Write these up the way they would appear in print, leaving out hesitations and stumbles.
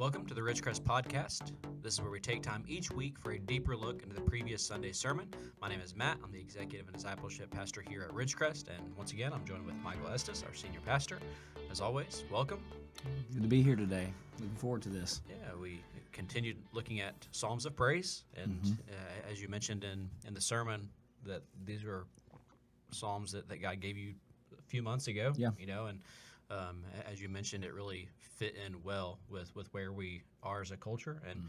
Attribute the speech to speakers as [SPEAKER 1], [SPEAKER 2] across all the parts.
[SPEAKER 1] Welcome to the Ridgecrest podcast. This is where we take time each week for a deeper look into the previous Sunday's sermon. My name is Matt. I'm the Executive and Discipleship Pastor here at Ridgecrest. And once again, I'm joined with Michael Estes, our Senior Pastor. As always, welcome.
[SPEAKER 2] Good to be here today. Looking forward to this.
[SPEAKER 1] Yeah, we continued looking at Psalms of Praise. And as you mentioned in the sermon, that these were Psalms that God gave you a few months ago.
[SPEAKER 2] Yeah.
[SPEAKER 1] And as you mentioned, it really fit in well with where we are as a culture, and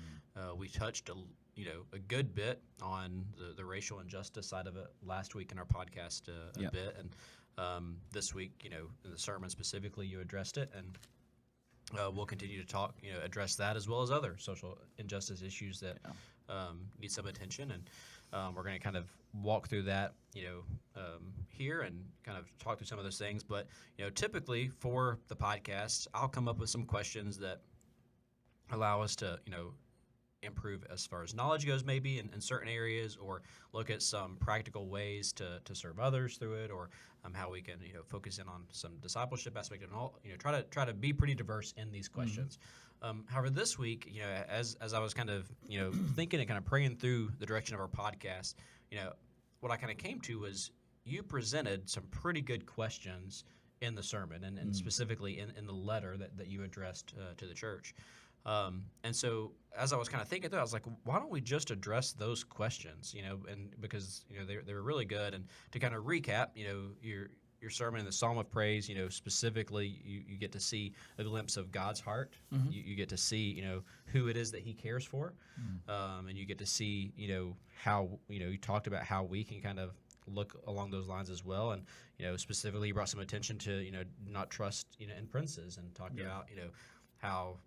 [SPEAKER 1] we touched a good bit on the racial injustice side of it last week in our podcast a bit, and this week, in the sermon specifically, you addressed it, and we'll continue to address that as well as other social injustice issues that need some attention, and we're going to kind of walk through that, here and kind of talk through some of those things. But, typically for the podcast, I'll come up with some questions that allow us to, improve as far as knowledge goes, maybe in certain areas, or look at some practical ways to serve others through it, or how we can, focus in on some discipleship aspect and all, try to be pretty diverse in these questions. However, this week, as I was kind of, thinking and kind of praying through the direction of our podcast, what I kind of came to was you presented some pretty good questions in the sermon and specifically in the letter that you addressed to the church. And so as I was kind of thinking through, I was like, why don't we just address those questions, and because, they were really good. And to kind of recap, your sermon in the Psalm of Praise, specifically, you get to see a glimpse of God's heart. You get to see, who it is that he cares for. And you get to see, how, you talked about how we can kind of look along those lines as well. And, specifically you brought some attention to, not trust, in princes, and talked about, how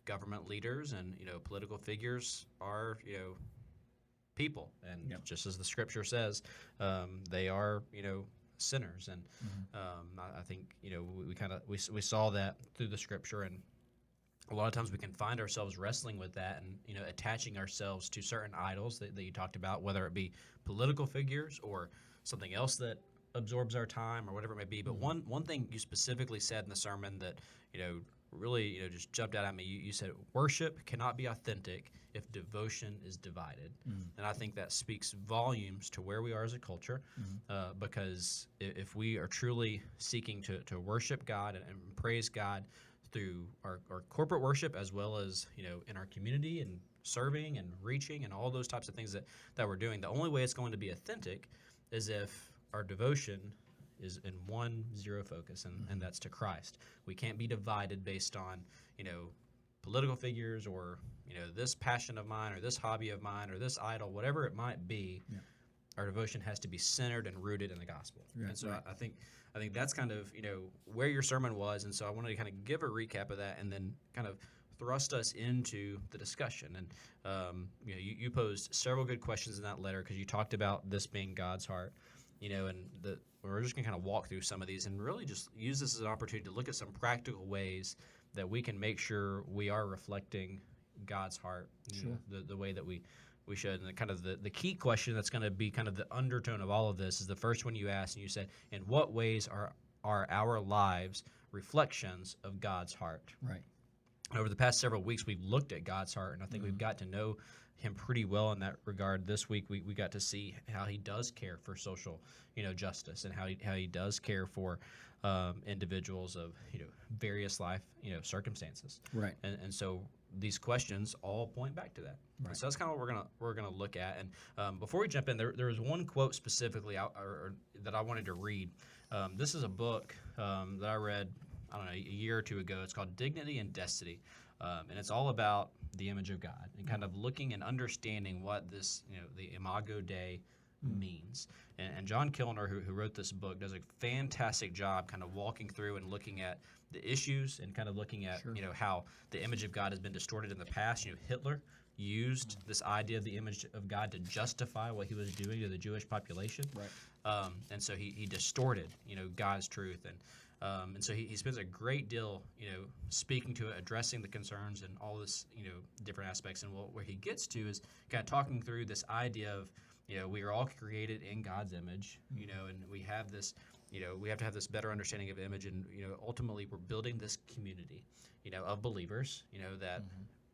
[SPEAKER 1] government leaders and, political figures are, people. And just as the scripture says, they are, sinners. And I think, we saw that through the scripture, and a lot of times we can find ourselves wrestling with that and, attaching ourselves to certain idols that you talked about, whether it be political figures or something else that absorbs our time or whatever it may be. But one thing you specifically said in the sermon that, really, just jumped out at me. You said worship cannot be authentic if devotion is divided. And I think that speaks volumes to where we are as a culture, because if we are truly seeking to worship God and praise God through our corporate worship, as well as, in our community and serving and reaching and all those types of things that we're doing, the only way it's going to be authentic is if our devotion is in one zero focus, and that's to Christ. We can't be divided based on, political figures or, this passion of mine or this hobby of mine or this idol, whatever it might be. Our devotion has to be centered and rooted in the gospel. And so I think that's kind of, where your sermon was. And so I wanted to kind of give a recap of that and then kind of thrust us into the discussion. And, you posed several good questions in that letter because you talked about this being God's heart, and we're just going to kind of walk through some of these and really just use this as an opportunity to look at some practical ways that we can make sure we are reflecting God's heart, the way that we should. And kind of the key question that's going to be kind of the undertone of all of this is the first one you asked, and you said, in what ways are our lives reflections of God's heart?
[SPEAKER 2] Right.
[SPEAKER 1] Over the past several weeks, we've looked at God's heart, and I think we've got to know him pretty well in that regard. This week, we got to see how he does care for social, justice, and how he does care for individuals of, various life, circumstances.
[SPEAKER 2] Right.
[SPEAKER 1] And so these questions all point back to that.
[SPEAKER 2] Right.
[SPEAKER 1] And so that's kind of what we're gonna look at. And before we jump in, there was one quote specifically that I wanted to read. This is a book that I read, I don't know, a year or two ago. It's called Dignity and Destiny, and it's all about the image of God and kind of looking and understanding what this, the Imago Dei means. And John Kilner, who wrote this book, does a fantastic job kind of walking through and looking at the issues and kind of looking at, how the image of God has been distorted in the past. Hitler used this idea of the image of God to justify what he was doing to the Jewish population.
[SPEAKER 2] Right.
[SPEAKER 1] And so he distorted, God's truth. And so he spends a great deal, speaking to it, addressing the concerns and all this, different aspects. And where he gets to is kind of talking through this idea of, we are all created in God's image, and we have this, we have to have this better understanding of image, and ultimately we're building this community, of believers, that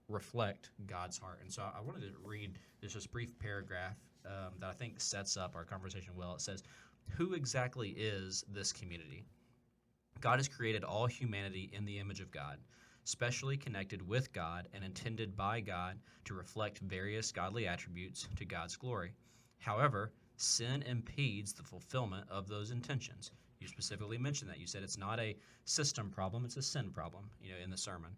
[SPEAKER 1] reflect God's heart. And so I wanted to read just this brief paragraph that I think sets up our conversation well. It says, "Who exactly is this community? God has created all humanity in the image of God, specially connected with God and intended by God to reflect various godly attributes to God's glory. However, sin impedes the fulfillment of those intentions." You specifically mentioned that. You said it's not a system problem, it's a sin problem, in the sermon.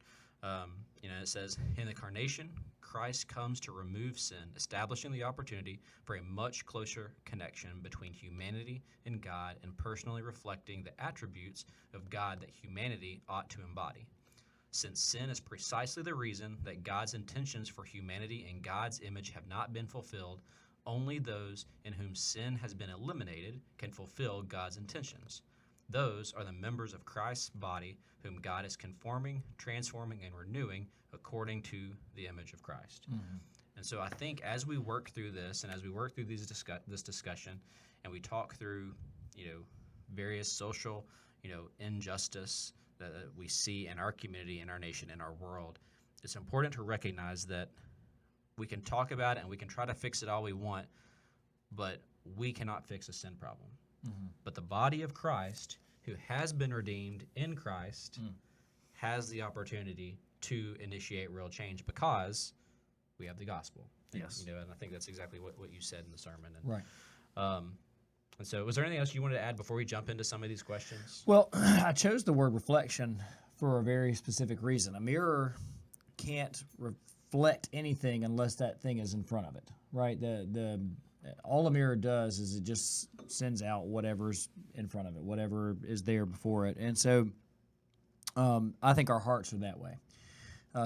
[SPEAKER 1] It says, "In the incarnation, Christ comes to remove sin, establishing the opportunity for a much closer connection between humanity and God, and personally reflecting the attributes of God that humanity ought to embody. Since sin is precisely the reason that God's intentions for humanity and God's image have not been fulfilled, only those in whom sin has been eliminated can fulfill God's intentions. Those are the members of Christ's body whom God is conforming, transforming, and renewing according to the image of Christ." And so I think as we work through this, and as we work through this discussion, and we talk through, various social, injustice that we see in our community, in our nation, in our world, it's important to recognize that we can talk about it and we can try to fix it all we want, but we cannot fix a sin problem. But the body of Christ, who has been redeemed in Christ, has the opportunity to initiate real change because we have the gospel.
[SPEAKER 2] Yes.
[SPEAKER 1] And I think that's exactly what you said in the sermon. And,
[SPEAKER 2] Right.
[SPEAKER 1] And so was there anything else you wanted to add before we jump into some of these questions?
[SPEAKER 2] Well, I chose the word reflection for a very specific reason. A mirror can't reflect anything unless that thing is in front of it, right? All a mirror does is it just sends out whatever's in front of it, whatever is there before it. And so I think our hearts are that way.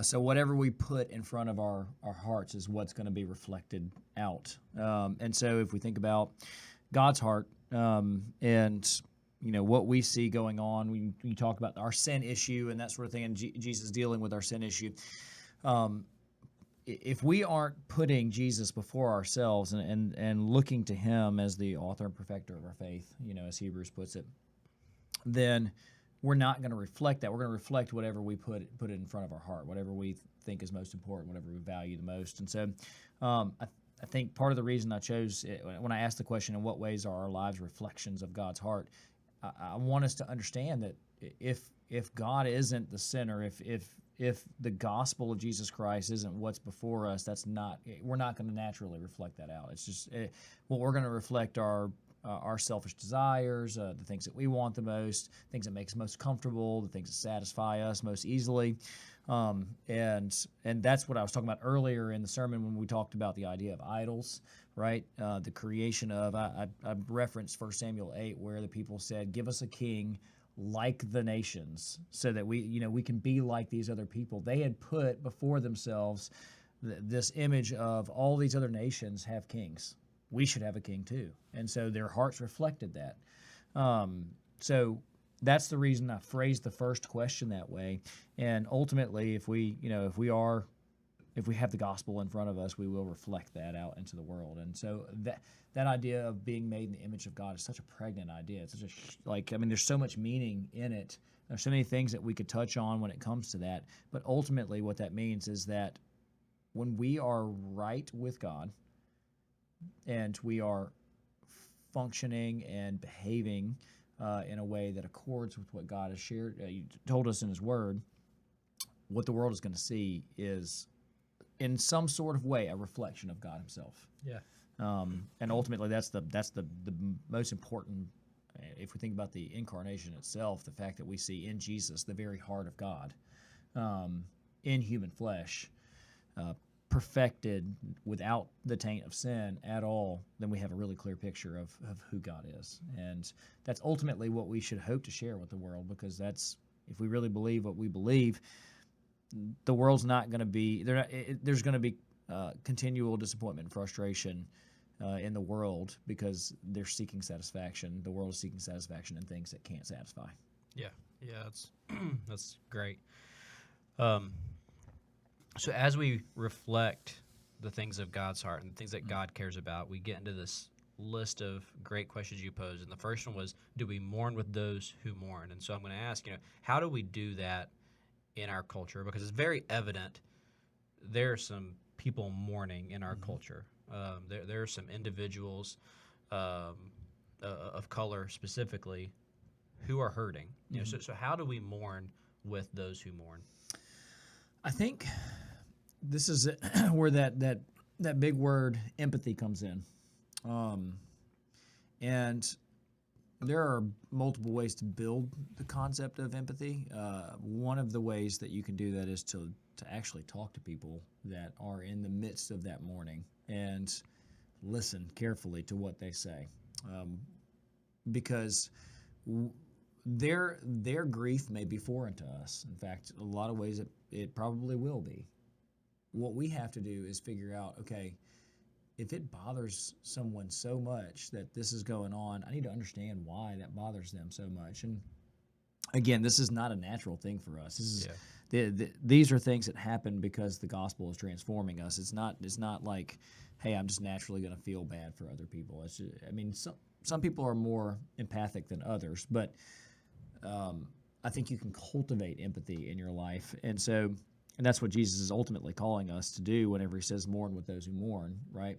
[SPEAKER 2] So whatever we put in front of our hearts is what's going to be reflected out. And so if we think about God's heart and what we see going on, we talk about our sin issue and that sort of thing, and Jesus dealing with our sin issue. If we aren't putting Jesus before ourselves and looking to him as the author and perfecter of our faith, as Hebrews puts it, then we're not going to reflect that. We're going to reflect whatever we put it in front of our heart, whatever we think is most important, whatever we value the most. And so I think part of the reason I chose it, when I asked the question, in what ways are our lives reflections of God's heart, I want us to understand that if God isn't the center, if the gospel of Jesus Christ isn't what's before us, we're not going to naturally reflect that out. It's just we're going to reflect our selfish desires, the things that we want the most, things that make us most comfortable, the things that satisfy us most easily, and that's what I was talking about earlier in the sermon when we talked about the idea of idols, right? The creation of I referenced 1 Samuel 8, where the people said, "Give us a king like the nations," so that we can be like these other people. They had put before themselves this image of all these other nations have kings. We should have a king too. And so their hearts reflected that. So that's the reason I phrased the first question that way. And ultimately, if we have the gospel in front of us, we will reflect that out into the world. And so that idea of being made in the image of God is such a pregnant idea. It's such there's so much meaning in it. There's so many things that we could touch on when it comes to that. But ultimately, what that means is that when we are right with God, and we are functioning and behaving in a way that accords with what God has told us in His Word, what the world is going to see is, in some sort of way, a reflection of God Himself.
[SPEAKER 1] Yeah.
[SPEAKER 2] And ultimately, that's the most important. If we think about the incarnation itself, the fact that we see in Jesus the very heart of God, in human flesh, perfected without the taint of sin at all, then we have a really clear picture of who God is. And that's ultimately what we should hope to share with the world, because if we really believe what we believe, the world's not going to be, there's going to be continual disappointment and frustration in the world, because they're seeking satisfaction. The world is seeking satisfaction in things that can't satisfy.
[SPEAKER 1] Yeah, that's great. So as we reflect the things of God's heart and the things that God cares about, we get into this list of great questions you posed, and the first one was, do we mourn with those who mourn? And so I'm going to ask, how do we do that in our culture? Because it's very evident there are some people mourning in our culture. There are some individuals of color specifically who are hurting. So how do we mourn with those who mourn?
[SPEAKER 2] I think this is where that big word empathy comes in. And there are multiple ways to build the concept of empathy. One of the ways that you can do that is to actually talk to people that are in the midst of that mourning and listen carefully to what they say, because their grief may be foreign to us. In fact, a lot of ways it probably will be. What we have to do is figure out, okay, if it bothers someone so much that this is going on, I need to understand why that bothers them so much. And again, this is not a natural thing for us. This is these are things that happen because the gospel is transforming us. It's not like, hey, I'm just naturally going to feel bad for other people. It's just, I mean, some people are more empathic than others, but I think you can cultivate empathy in your life, and that's what Jesus is ultimately calling us to do whenever he says, "Mourn with those who mourn." Right?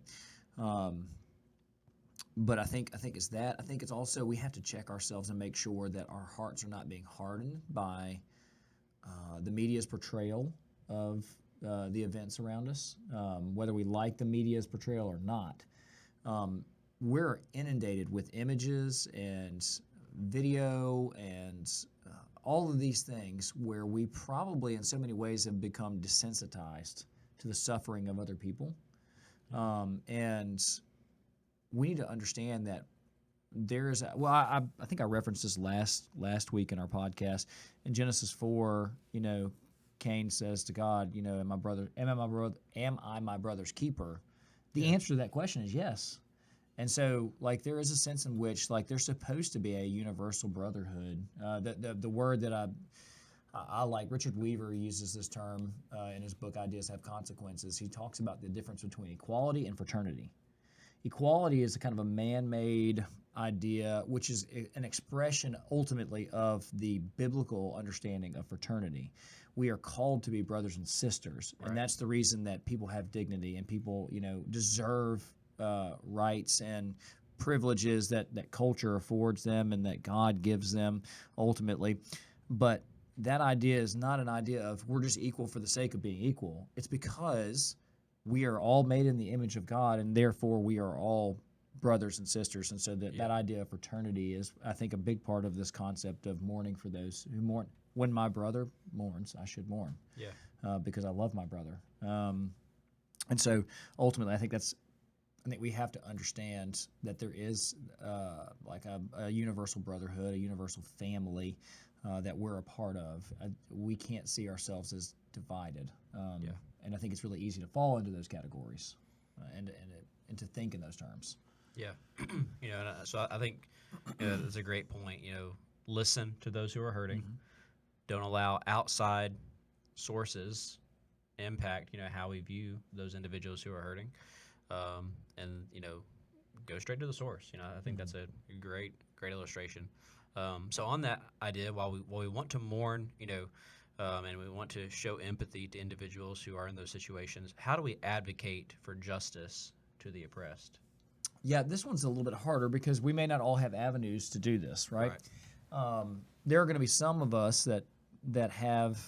[SPEAKER 2] But I think it's that. I think it's also we have to check ourselves and make sure that our hearts are not being hardened by the media's portrayal of the events around us, whether we like the media's portrayal or not. We're inundated with images and video and all of these things where we probably in so many ways have become desensitized to the suffering of other people. And we need to understand that there's I think I referenced this last week in our podcast. In Genesis 4, Cain says to God, am I my brother's keeper? The answer to that question is yes. And so, there is a sense in which, there's supposed to be a universal brotherhood. The word that I like, Richard Weaver uses this term in his book, Ideas Have Consequences. He talks about the difference between equality and fraternity. Equality is a kind of a man-made idea, which is an expression, ultimately, of the biblical understanding of fraternity. We are called to be brothers and sisters, and that's the reason that people have dignity and people, deserve rights and privileges that culture affords them and that God gives them ultimately. But that idea is not an idea of we're just equal for the sake of being equal. It's because we are all made in the image of God, and therefore we are all brothers and sisters. And so that idea of fraternity is, I think, a big part of this concept of mourning for those who mourn. When my brother mourns, I should mourn. Because I love my brother. And so ultimately, I think we have to understand that there is a universal brotherhood, a universal family that we're a part of. We can't see ourselves as divided. And I think it's really easy to fall into those categories and to think in those terms.
[SPEAKER 1] Yeah. So I think that's a great point. Listen to those who are hurting. Mm-hmm. Don't allow outside sources impact, how we view those individuals who are hurting. And go straight to the source. I think that's a great illustration. So on that idea, while we want to mourn, and we want to show empathy to individuals who are in those situations, how do we advocate for justice to the oppressed?
[SPEAKER 2] Yeah, this one's a little bit harder because we may not all have avenues to do this, right? There are going to be some of us that have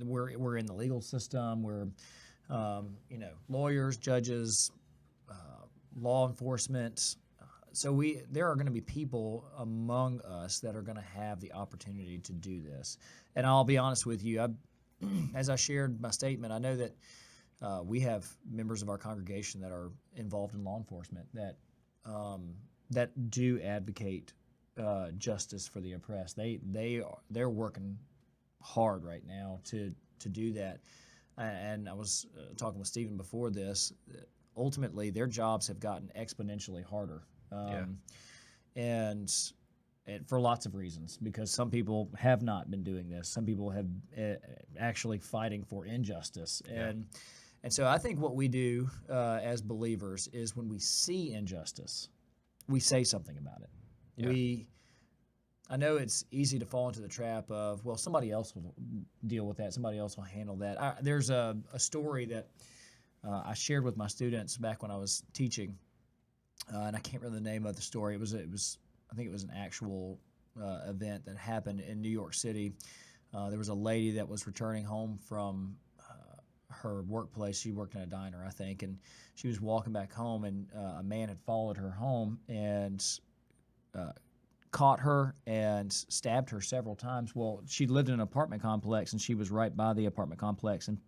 [SPEAKER 2] we're in the legal system. We're lawyers, judges, law enforcement. So there are going to be people among us that are going to have the opportunity to do this. And I'll be honest with you, as I shared my statement, I know that we have members of our congregation that are involved in law enforcement that do advocate justice for the oppressed. They're working hard right now to do that. And I was talking with Stephen before this. Ultimately, their jobs have gotten exponentially harder, and for lots of reasons. Because some people have not been doing this. Some people have actually fighting for injustice, and so I think what we do as believers is when we see injustice, we say something about it.
[SPEAKER 1] Yeah.
[SPEAKER 2] I know it's easy to fall into the trap of, well, somebody else will deal with that. Somebody else will handle that. There's a story that I shared with my students back when I was teaching, and I can't remember the name of the story. I think it was an actual event that happened in New York City. There was a lady that was returning home from her workplace. She worked in a diner, I think, and she was walking back home, and a man had followed her home and caught her and stabbed her several times. Well, she lived in an apartment complex, and she was right by the apartment complex, and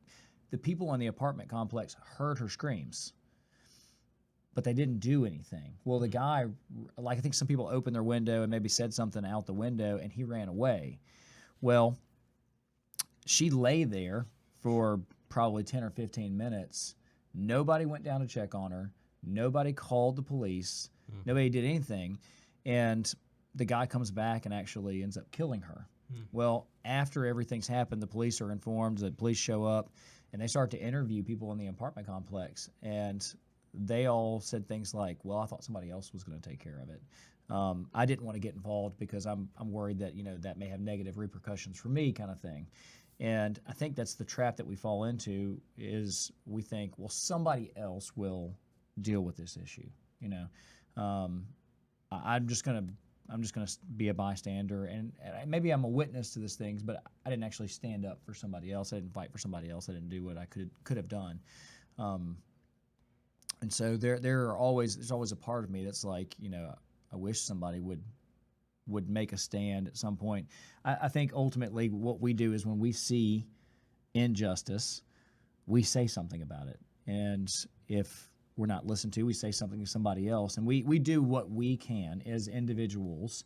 [SPEAKER 2] the people in the apartment complex heard her screams, but they didn't do anything. Well, the guy, like, I think some people opened their window and maybe said something out the window, and he ran away. Well, she lay there for probably 10 or 15 minutes. Nobody went down to check on her. Nobody called the police. Nobody did anything. And the guy comes back and actually ends up killing her. Well, after everything's happened, the police are informed. The police show up, and they start to interview people in the apartment complex. And they all said things like, well, I thought somebody else was going to take care of it. I didn't want to get involved because I'm worried that, that may have negative repercussions for me, kind of thing. And I think that's the trap that we fall into, is we think, well, somebody else will deal with this issue. I'm just gonna be a bystander, and maybe I'm a witness to these things, but I didn't actually stand up for somebody else. I didn't fight for somebody else. I didn't do what I could have done. And so there's always a part of me that's like, I wish somebody would make a stand at some point. I think ultimately what we do is, when we see injustice, we say something about it. And if we're not listened to, we say something to somebody else. And we do what we can as individuals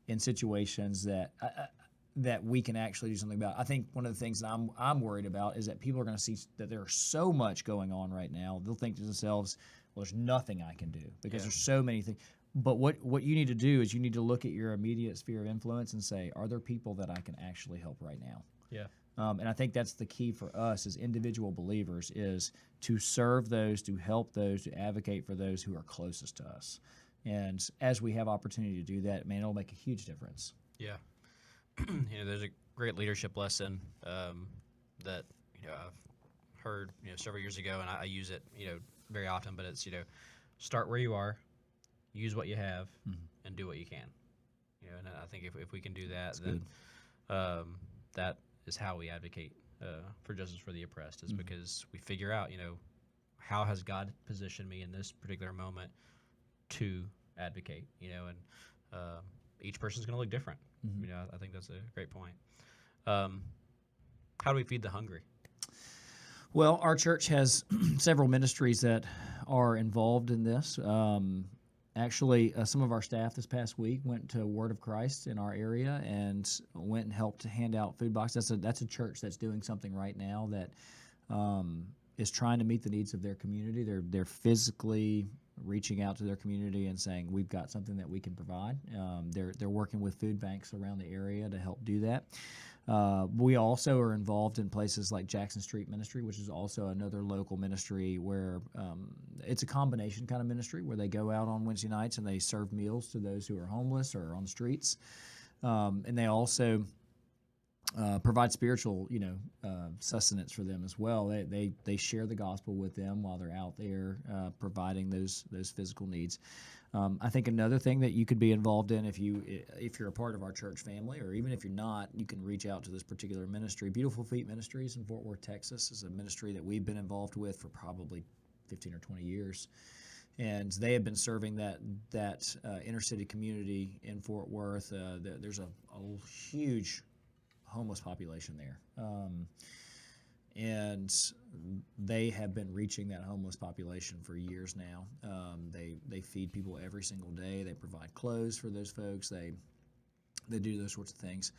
[SPEAKER 2] in situations that we can actually do something about. I think one of the things that I'm worried about is that people are going to see that there's so much going on right now. They'll think to themselves, well, there's nothing I can do because there's so many things. But what you need to do is you need to look at your immediate sphere of influence and say, are there people that I can actually help right now?
[SPEAKER 1] Yeah.
[SPEAKER 2] And I think that's the key for us as individual believers, is to serve those, to help those, to advocate for those who are closest to us. And as we have opportunity to do that, man, it'll make a huge difference.
[SPEAKER 1] Yeah. There's a great leadership lesson that I've heard several years ago, and I use it very often. But it's start where you are, use what you have, and do what you can. And I think if we can do that, then that is how we advocate for justice for the oppressed. Is because we figure out how has God positioned me in this particular moment to advocate. And each person's going to look different. I think that's a great point. How do we feed the hungry?
[SPEAKER 2] Well, our church has several ministries that are involved in this. Actually, some of our staff this past week went to Word of Christ in our area and went and helped to hand out food boxes. That's a church that's doing something right now that is trying to meet the needs of their community. They're physically reaching out to their community and saying, we've got something that we can provide. They're working with food banks around the area to help do that. We also are involved in places like Jackson Street Ministry, which is also another local ministry where it's a combination kind of ministry where they go out on Wednesday nights and they serve meals to those who are homeless or on the streets. And they also provide spiritual, sustenance for them as well. They share the gospel with them while they're out there providing those physical needs. I think another thing that you could be involved in if you're a part of our church family, or even if you're not, you can reach out to this particular ministry. Beautiful Feet Ministries in Fort Worth, Texas, is a ministry that we've been involved with for probably 15 or 20 years. And they have been serving that inner city community in Fort Worth. There's a huge homeless population there. And they have been reaching that homeless population for years now. They feed people every single day. They provide clothes for those folks. They do those sorts of things.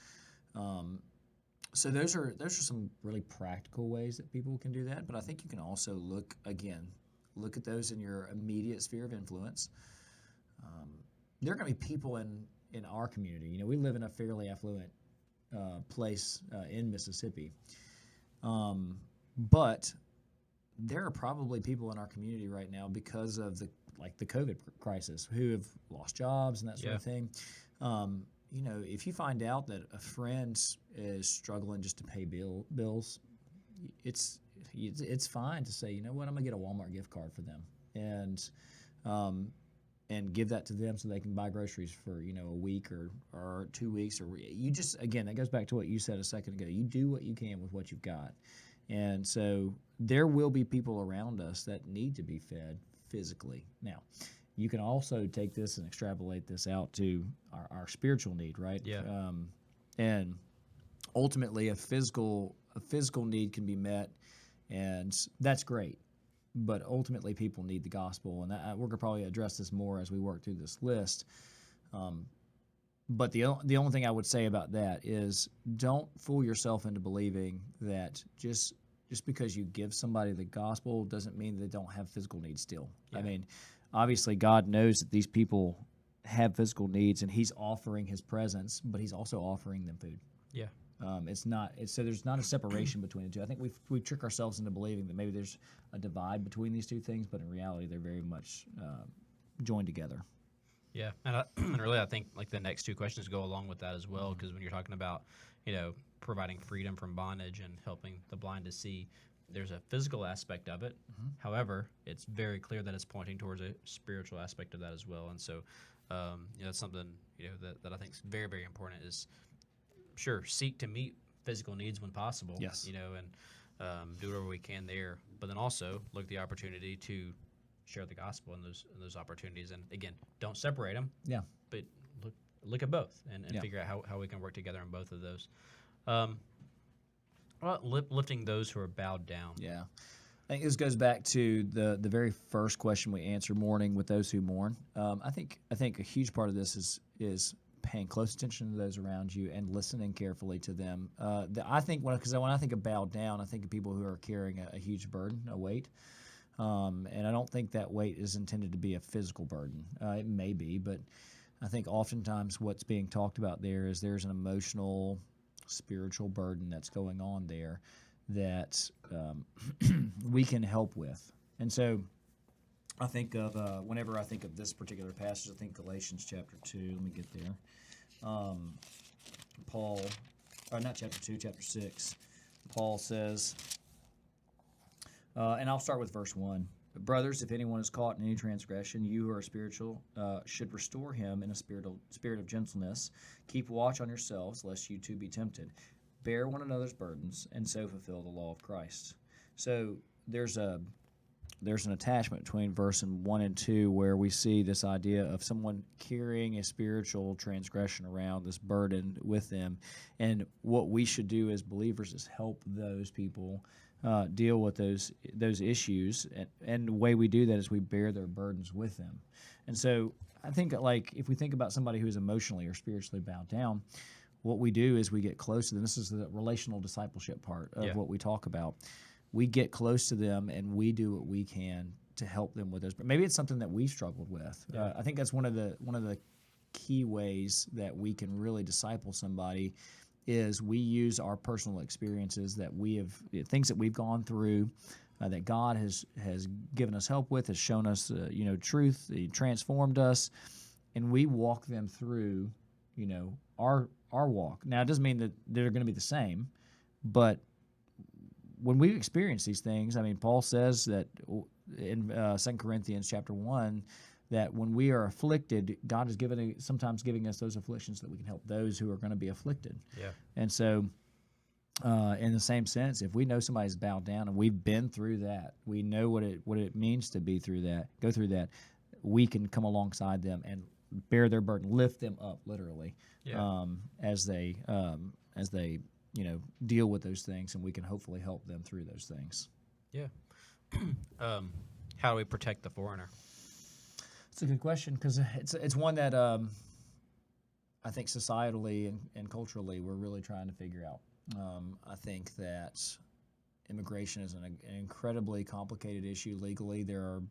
[SPEAKER 2] So those are some really practical ways that people can do that. But I think you can also look at those in your immediate sphere of influence. There are going to be people in our community. We live in a fairly affluent place in Mississippi. But there are probably people in our community right now, because of like the COVID crisis, who have lost jobs and that sort of thing. If you find out that a friend is struggling just to pay bills, it's fine to say, you know what, I'm gonna get a Walmart gift card for them, and give that to them so they can buy groceries for a week or 2 weeks, or you just, again, that goes back to what you said a second ago. You do what you can with what you've got, and so there will be people around us that need to be fed physically. Now, you can also take this and extrapolate this out to our spiritual need, right?
[SPEAKER 1] Yeah.
[SPEAKER 2] And ultimately, a physical need can be met, and that's great. But ultimately, people need the gospel, and we're gonna probably address this more as we work through this list. But the only thing I would say about that is, don't fool yourself into believing that just because you give somebody the gospel doesn't mean they don't have physical needs still.
[SPEAKER 1] Yeah.
[SPEAKER 2] I mean, obviously, God knows that these people have physical needs, and He's offering His presence, but He's also offering them food.
[SPEAKER 1] Yeah.
[SPEAKER 2] So there's not a separation between the two. I think we trick ourselves into believing that maybe there's a divide between these two things, but in reality, they're very much joined together.
[SPEAKER 1] Yeah, and really, I think like the next two questions go along with that as well, because when you're talking about, providing freedom from bondage and helping the blind to see, there's a physical aspect of it. However, it's very clear that it's pointing towards a spiritual aspect of that as well. And so, that's something that I think is very, very important. Is sure, seek to meet physical needs when possible.
[SPEAKER 2] Yes.
[SPEAKER 1] And do whatever we can there, but then also look at the opportunity to share the gospel in those opportunities. And again, don't separate them.
[SPEAKER 2] Yeah.
[SPEAKER 1] But look at both and
[SPEAKER 2] Yeah.
[SPEAKER 1] figure out how we can work together in both of those. Lifting those who are bowed down.
[SPEAKER 2] Yeah. I think this goes back to the very first question we answered, mourning with those who mourn. I think a huge part of this is paying close attention to those around you and listening carefully to them. I think when I think of bowed down, I think of people who are carrying a huge burden, a weight. And I don't think that weight is intended to be a physical burden. It may be, but I think oftentimes what's being talked about there's an emotional, spiritual burden that's going on there that we can help with. And so I think of, whenever I think of this particular passage, I think Galatians chapter 2. Let me get there. Not chapter 2, chapter 6. Paul says, and I'll start with verse 1. Brothers, if anyone is caught in any transgression, you who are spiritual should restore him in a spirit of gentleness. Keep watch on yourselves, lest you too be tempted. Bear one another's burdens, and so fulfill the law of Christ. So there's an attachment between verse 1 and 2 where we see this idea of someone carrying a spiritual transgression around, this burden with them. And what we should do as believers is help those people deal with those issues, and the way we do that is we bear their burdens with them. And so I think, like, if we think about somebody who is emotionally or spiritually bowed down, what we do is we get close to them. This is the relational discipleship part of what we talk about. We get close to them and we do what we can to help them with those. But maybe it's something that we've struggled with. I think that's one of the key ways that we can really disciple somebody is we use our personal experiences that we have, things that we've gone through, that God has given us help with, has shown us, truth, He transformed us, and we walk them through, our walk. Now, it doesn't mean that they're going to be the same, but when we experience these things, I mean, Paul says that in 2 Corinthians chapter 1, that when we are afflicted, God is sometimes giving us those afflictions that we can help those who are going to be afflicted.
[SPEAKER 1] Yeah.
[SPEAKER 2] And so, in the same sense, if we know somebody's bowed down and we've been through that, we know what it means to go through that, we can come alongside them and bear their burden, lift them up, literally, as they deal with those things, and we can hopefully help them through those things.
[SPEAKER 1] Yeah. How do we protect the foreigner?
[SPEAKER 2] It's a good question, because it's one that I think societally and culturally we're really trying to figure out. I think that immigration is an incredibly complicated issue legally. There are,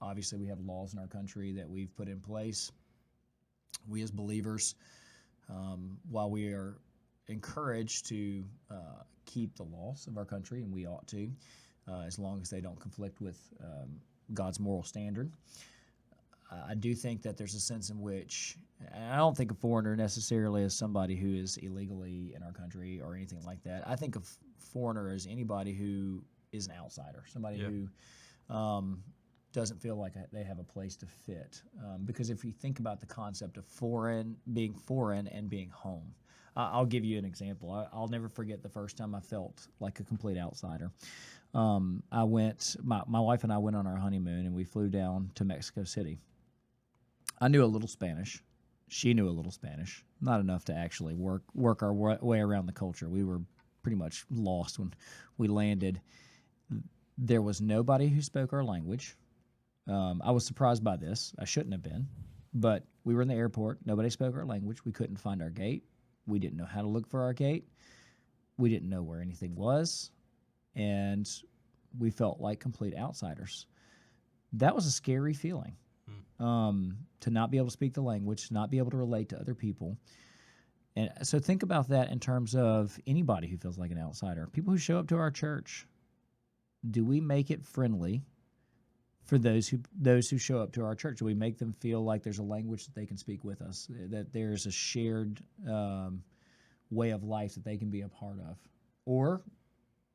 [SPEAKER 2] obviously we have laws in our country that we've put in place. We as believers, while we are encouraged to keep the laws of our country, and we ought to, as long as they don't conflict with God's moral standard. I do think that there's a sense in which I don't think a foreigner necessarily as somebody who is illegally in our country or anything like that. I think of foreigner as anybody who is an outsider, somebody who doesn't feel like they have a place to fit. Because if you think about the concept of foreign and being home, I'll give you an example. I'll never forget the first time I felt like a complete outsider. My wife and I went on our honeymoon, and we flew down to Mexico City. I knew a little Spanish. She knew a little Spanish, not enough to actually work our way around the culture. We were pretty much lost when we landed. There was nobody who spoke our language. I was surprised by this. I shouldn't have been, but we were in the airport. Nobody spoke our language. We couldn't find our gate. We didn't know how to look for our gate. We didn't know where anything was, and we felt like complete outsiders. That was a scary feeling. To not be able to speak the language, to not be able to relate to other people. And so think about that in terms of anybody who feels like an outsider. People who show up to our church, do we make it friendly for those who show up to our church? Do we make them feel like there's a language that they can speak with us, that there's a shared way of life that they can be a part of? Or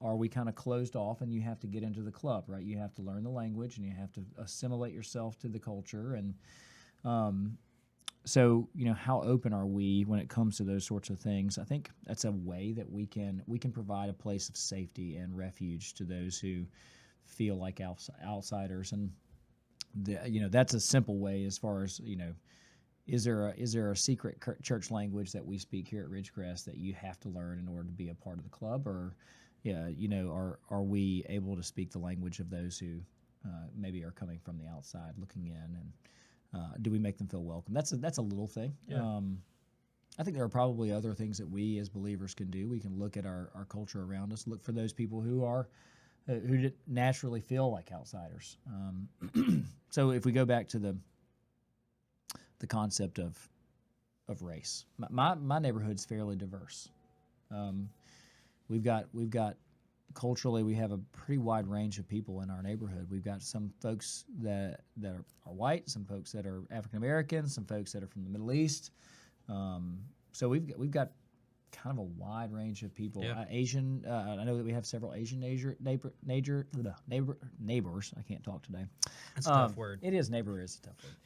[SPEAKER 2] are we kind of closed off and you have to get into the club, right? You have to learn the language and you have to assimilate yourself to the culture. And so, how open are we when it comes to those sorts of things? I think that's a way that we can provide a place of safety and refuge to those who feel like outsiders. And that's a simple way as far as, is there a secret church language that we speak here at Ridgecrest that you have to learn in order to be a part of the club? Or are we able to speak the language of those who maybe are coming from the outside looking in, and do we make them feel welcome? That's a little thing. Yeah. I think there are probably other things that we as believers can do. We can look at our culture around us, look for those people who naturally feel like outsiders. So if we go back to the concept of race, my neighborhood's fairly diverse. We've got culturally, we have a pretty wide range of people in our neighborhood. We've got some folks that are white, some folks that are African American, some folks that are from the Middle East. So we've got kind of a wide range of people.
[SPEAKER 1] Yeah.
[SPEAKER 2] Asian. I know that we have several Asian neighbors. I can't talk today.
[SPEAKER 1] That's a tough word.
[SPEAKER 2] It is. Neighbor is a tough word.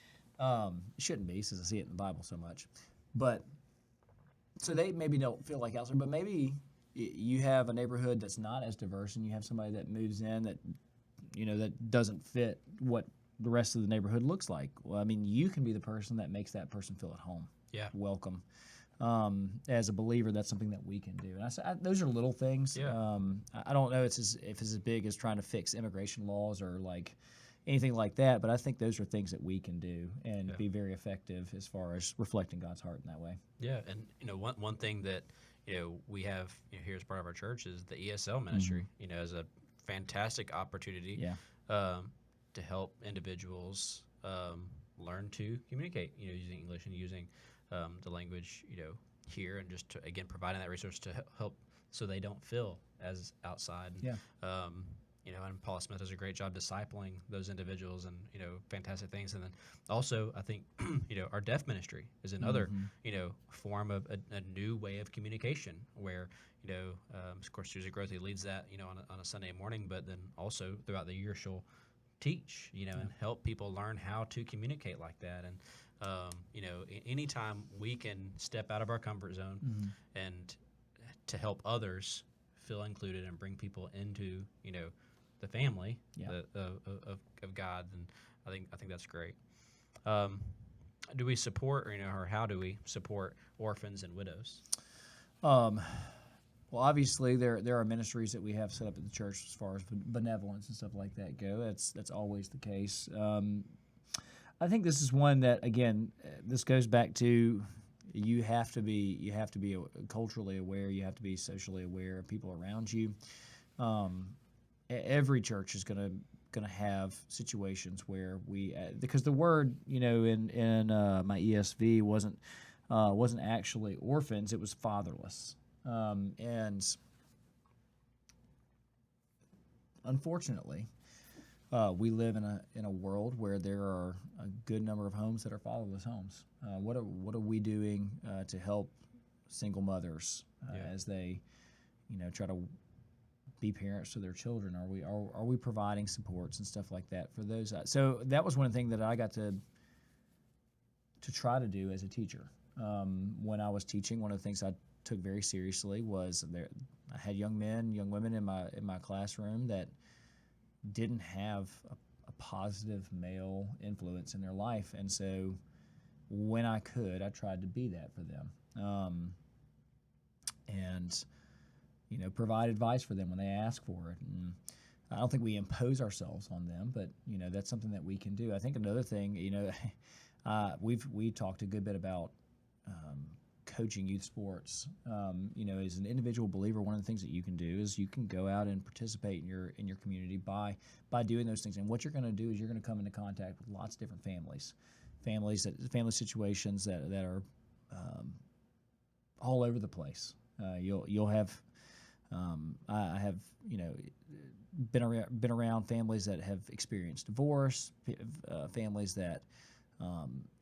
[SPEAKER 2] It shouldn't be, since I see it in the Bible so much. But so they maybe don't feel like outside, but maybe you have a neighborhood that's not as diverse, and you have somebody that moves in that doesn't fit what the rest of the neighborhood looks like. Well, I mean, you can be the person that makes that person feel at home.
[SPEAKER 1] Yeah.
[SPEAKER 2] Welcome. As a believer, that's something that we can do. And those are little things.
[SPEAKER 1] Yeah.
[SPEAKER 2] I don't know if it's as big as trying to fix immigration laws or like anything like that, but I think those are things that we can do and be very effective as far as reflecting God's heart in that way.
[SPEAKER 1] Yeah, and one thing that we have here as part of our church is the ESL ministry.
[SPEAKER 2] Mm-hmm.
[SPEAKER 1] As a fantastic opportunity to help individuals learn to communicate, using English and using the language, here, and just to, again, providing that resource to help so they don't feel as outside.
[SPEAKER 2] Yeah.
[SPEAKER 1] And Paula Smith does a great job discipling those individuals, and fantastic things. And then also, I think our deaf ministry is another form of a new way of communication, where of course Susie Grothe leads that on a Sunday morning, but then also throughout the year she'll teach and help people learn how to communicate like that. And anytime we can step out of our comfort zone and to help others feel included and bring people into the family of God, then I think that's great. Do we support, or how do we support orphans and widows?
[SPEAKER 2] Well, obviously there are ministries that we have set up at the church as far as benevolence and stuff like that go. That's always the case. I think this is one that, again, this goes back to you have to be culturally aware. You have to be socially aware of people around you. Every church is going to have situations where because the word in my ESV wasn't actually orphans, it was fatherless, and unfortunately, we live in a world where there are a good number of homes that are fatherless homes. What are we doing to help single mothers as they, try to be parents to their children? Are we providing supports and stuff like that for those? So that was one thing that I got to try to do as a teacher. When I was teaching, one of the things I took very seriously was I had young men, young women in my classroom that didn't have a positive male influence in their life, and so when I could, I tried to be that for them, and provide advice for them when they ask for it. And I don't think we impose ourselves on them, but that's something that we can do. I think another thing, we talked a good bit about coaching youth sports. As an individual believer, one of the things that you can do is you can go out and participate in your community by doing those things. And what you're going to do is you're going to come into contact with lots of different family situations that are all over the place. You'll have I have been around families that have experienced divorce, families that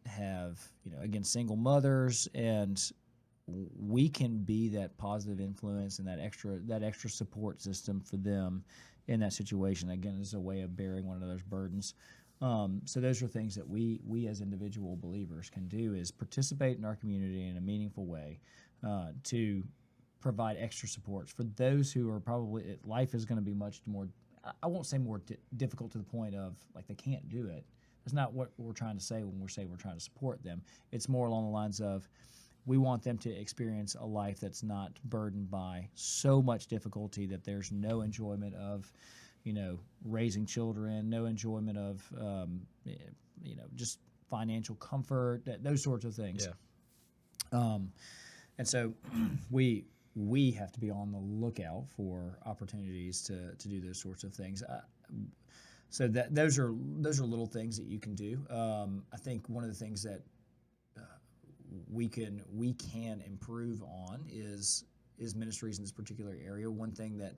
[SPEAKER 2] have again single mothers, and we can be that positive influence and that extra support system for them in that situation. Again, as a way of bearing one another's burdens. So those are things that we as individual believers can do, is participate in our community in a meaningful way to provide extra supports for those who are probably, life is going to be much more, I won't say more difficult to the point of like they can't do it. That's not what we're trying to say when we're trying to support them. It's more along the lines of we want them to experience a life that's not burdened by so much difficulty that there's no enjoyment of, raising children, no enjoyment of, just financial comfort, those sorts of things.
[SPEAKER 1] Yeah.
[SPEAKER 2] And so we have to be on the lookout for opportunities to do those sorts of things. So that those are little things that you can do. I think one of the things that we can improve on is ministries in this particular area. One thing that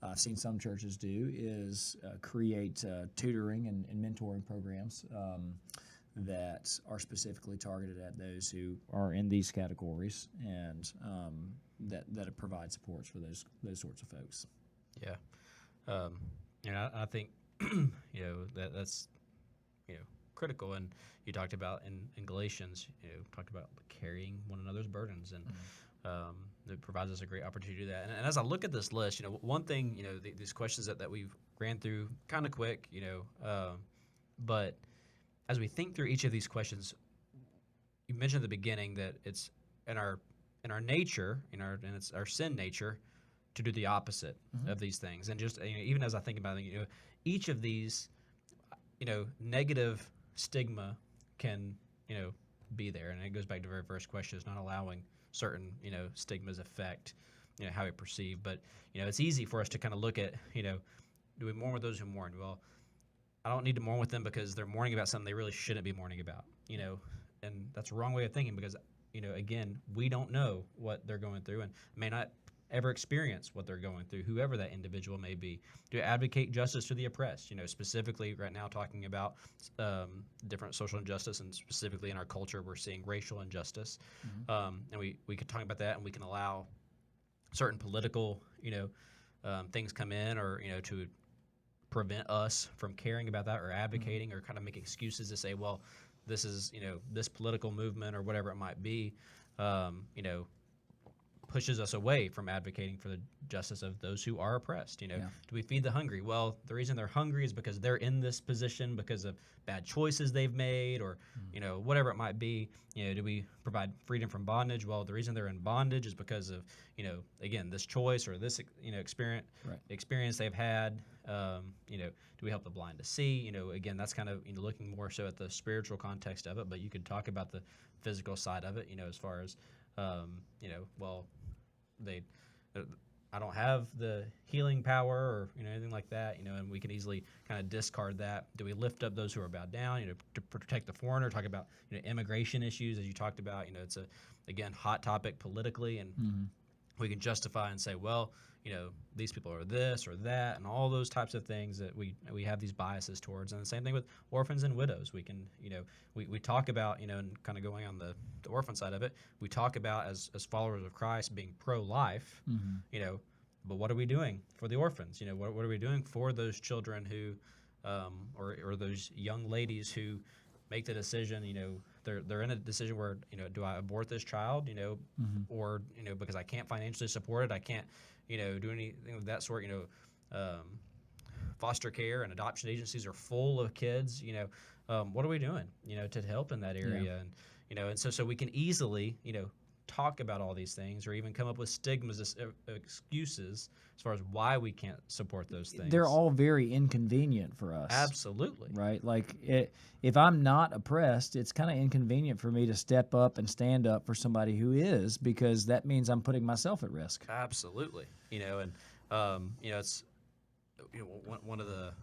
[SPEAKER 2] I've seen some churches do is create tutoring and mentoring programs that are specifically targeted at those who are in these categories, and that provide supports for those sorts of folks.
[SPEAKER 1] Yeah. I think that's critical. And you talked about in Galatians, talked about carrying one another's burdens, and it provides us a great opportunity to do that. And as I look at this list, one thing, these questions that we've ran through kind of quick, but as we think through each of these questions, you mentioned at the beginning that it's in our nature, and it's our sin nature to do the opposite of these things. And just even as I think about it, each of these, negative stigma can, be there. And it goes back to the very first question, is not allowing certain, stigmas affect, how we perceive. But, it's easy for us to kind of look at, do we mourn with those who mourn? Well, I don't need to mourn with them because they're mourning about something they really shouldn't be mourning about, and that's a wrong way of thinking, because, again, we don't know what they're going through and may not ever experience what they're going through, whoever that individual may be. To advocate justice to the oppressed, specifically right now talking about different social injustice, and specifically in our culture, we're seeing racial injustice. And we could talk about that, and we can allow certain political, things come in, or, to prevent us from caring about that or advocating or kind of make excuses to say, well, this is, this political movement or whatever it might be, pushes us away from advocating for the justice of those who are oppressed. Do we feed the hungry? Well, the reason they're hungry is because they're in this position because of bad choices they've made, or whatever it might be. Do we provide freedom from bondage? Well, the reason they're in bondage is because of again, this choice or this experience they've had. Do we help the blind to see? Again, that's kind of looking more so at the spiritual context of it, but you could talk about the physical side of it. As far as well, I don't have the healing power or anything like that, and we can easily kind of discard that. Do we lift up those who are bowed down, to protect the foreigner? Talk about immigration issues, as you talked about. It's a again hot topic politically, and we can justify and say, well, these people are this or that, and all those types of things that we have these biases towards. And the same thing with orphans and widows. We can, we talk about, and kind of going on the orphan side of it, we talk about as followers of Christ being pro-life, but what are we doing for the orphans? What are we doing for those children who, or those young ladies who make the decision, they're in a decision where, do I abort this child, or, because I can't financially support it, I can't, do anything of that sort, foster care and adoption agencies are full of kids, what are we doing, to help in that area? And, and so we can easily, talk about all these things, or even come up with stigmas, excuses as far as why we can't support those things.
[SPEAKER 2] They're all very inconvenient for us.
[SPEAKER 1] Absolutely.
[SPEAKER 2] Right? Like, if I'm not oppressed, it's kind of inconvenient for me to step up and stand up for somebody who is, because that means I'm putting myself at risk.
[SPEAKER 1] Absolutely. It's one of the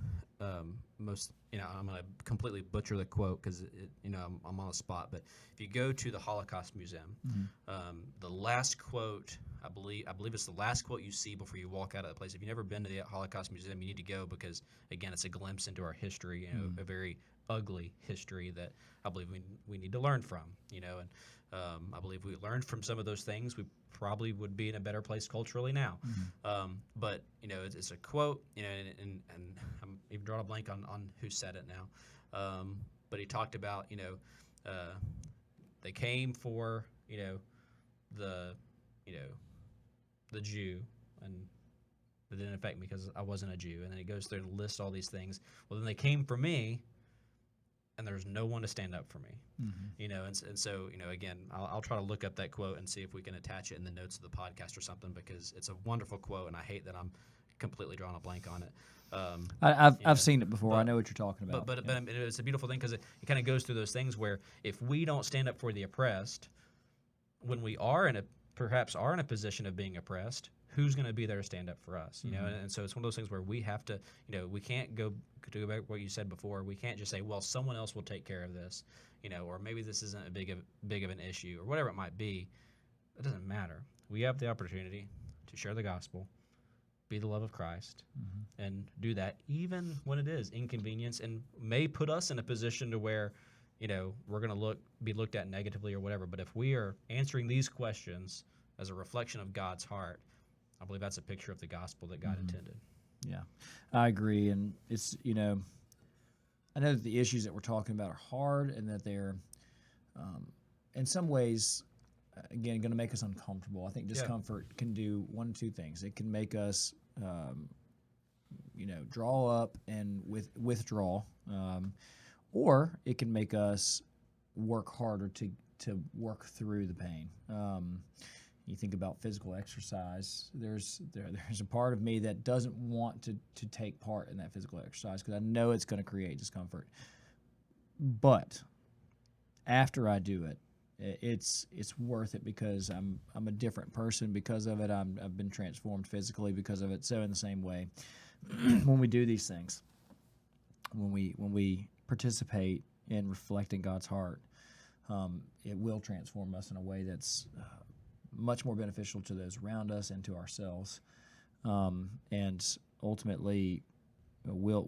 [SPEAKER 1] most, I'm going to completely butcher the quote because, I'm on the spot. But if you go to the Holocaust Museum, the last quote, I believe it's the last quote you see before you walk out of the place. If you've never been to the Holocaust Museum, you need to go because, again, it's a glimpse into our history, a very ugly history that I believe we need to learn from, and I believe we learned from some of those things. We probably would be in a better place culturally now. But, it's a quote, and I'm even drawing a blank on who said it now. But he talked about, they came for, the Jew, and it didn't affect me because I wasn't a Jew. And then he goes through and lists all these things. Well, then they came for me, and there's no one to stand up for me, and so, again, I'll try to look up that quote and see if we can attach it in the notes of the podcast or something, because it's a wonderful quote, and I hate that I'm completely drawing a blank on it.
[SPEAKER 2] I've seen it before. I know what you're talking about.
[SPEAKER 1] But it's a beautiful thing because it kind of goes through those things where if we don't stand up for the oppressed, when we perhaps are in a position of being oppressed, who's going to be there to stand up for us? And so it's one of those things where we have to, we can't go to back what you said before. We can't just say, well, someone else will take care of this, or maybe this isn't a big of an issue, or whatever it might be. It doesn't matter. We have the opportunity to share the gospel, be the love of Christ, and do that even when it is inconvenience and may put us in a position to where, we're going to be looked at negatively or whatever. But if we are answering these questions as a reflection of God's heart, I believe that's a picture of the gospel that God intended.
[SPEAKER 2] Yeah, I agree. And it's, I know that the issues that we're talking about are hard, and that they're, in some ways, again, going to make us uncomfortable. I think discomfort can do one of two things. It can make us, draw up and withdraw, or it can make us work harder to work through the pain. You think about physical exercise. There's a part of me that doesn't want to take part in that physical exercise because I know it's going to create discomfort. But after I do it, it's worth it because I'm a different person because of it. I've been transformed physically because of it. So in the same way, when we do these things, when we participate in reflecting God's heart, it will transform us in a way that's much more beneficial to those around us and to ourselves, and ultimately, the world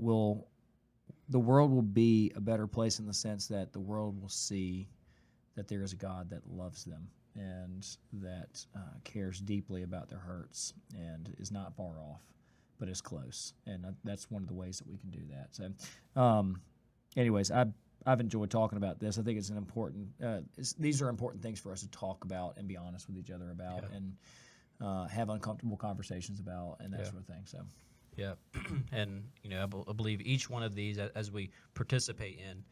[SPEAKER 2] will be a better place in the sense that the world will see that there is a God that loves them and that cares deeply about their hurts and is not far off, but is close. And that's one of the ways that we can do that. So, anyways, I've enjoyed talking about this. I think it's an important. These are important things for us to talk about and be honest with each other about, and have uncomfortable conversations about, and that sort of thing. So,
[SPEAKER 1] yeah, and I believe each one of these, as we participate in,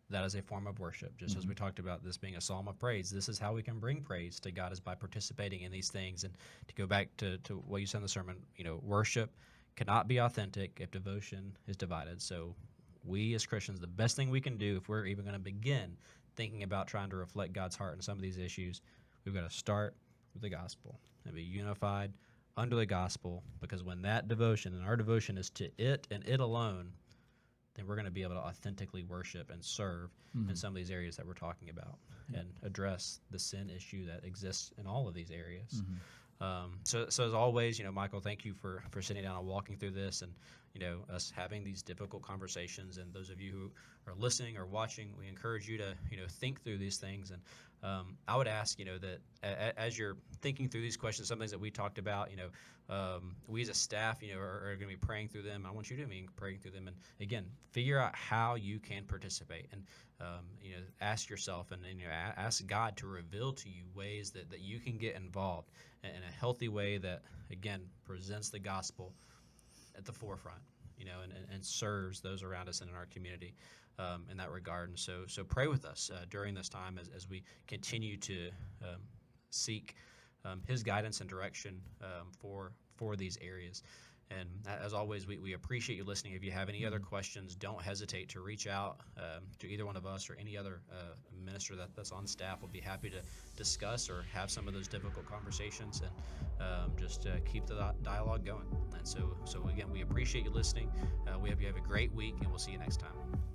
[SPEAKER 1] that is a form of worship. Just as we talked about this being a psalm of praise, this is how we can bring praise to God, is by participating in these things. And to go back to what you said in the sermon, worship cannot be authentic if devotion is divided. So we as Christians, the best thing we can do if we're even going to begin thinking about trying to reflect God's heart in some of these issues, we've got to start with the gospel and be unified under the gospel, because when that devotion, and our devotion is to it and it alone, then we're going to be able to authentically worship and serve in some of these areas that we're talking about, and address the sin issue that exists in all of these areas. So as always, Michael, thank you for sitting down and walking through this, and us having these difficult conversations. And those of you who are listening or watching, we encourage you to think through these things. And I would ask that as you're thinking through these questions, some things that we talked about, we as a staff, are going to be praying through them. I want you to be praying through them, and again, figure out how you can participate, and ask yourself, and ask God to reveal to you ways that you can get involved in a healthy way that, again, presents the gospel at the forefront, and serves those around us and in our community in that regard. And so pray with us during this time as we continue to seek His guidance and direction for these areas. And as always, we appreciate you listening. If you have any other questions, don't hesitate to reach out to either one of us or any other minister that's on staff. We'll be happy to discuss or have some of those difficult conversations, and just keep the dialogue going. And so again, we appreciate you listening. We hope you have a great week, and we'll see you next time.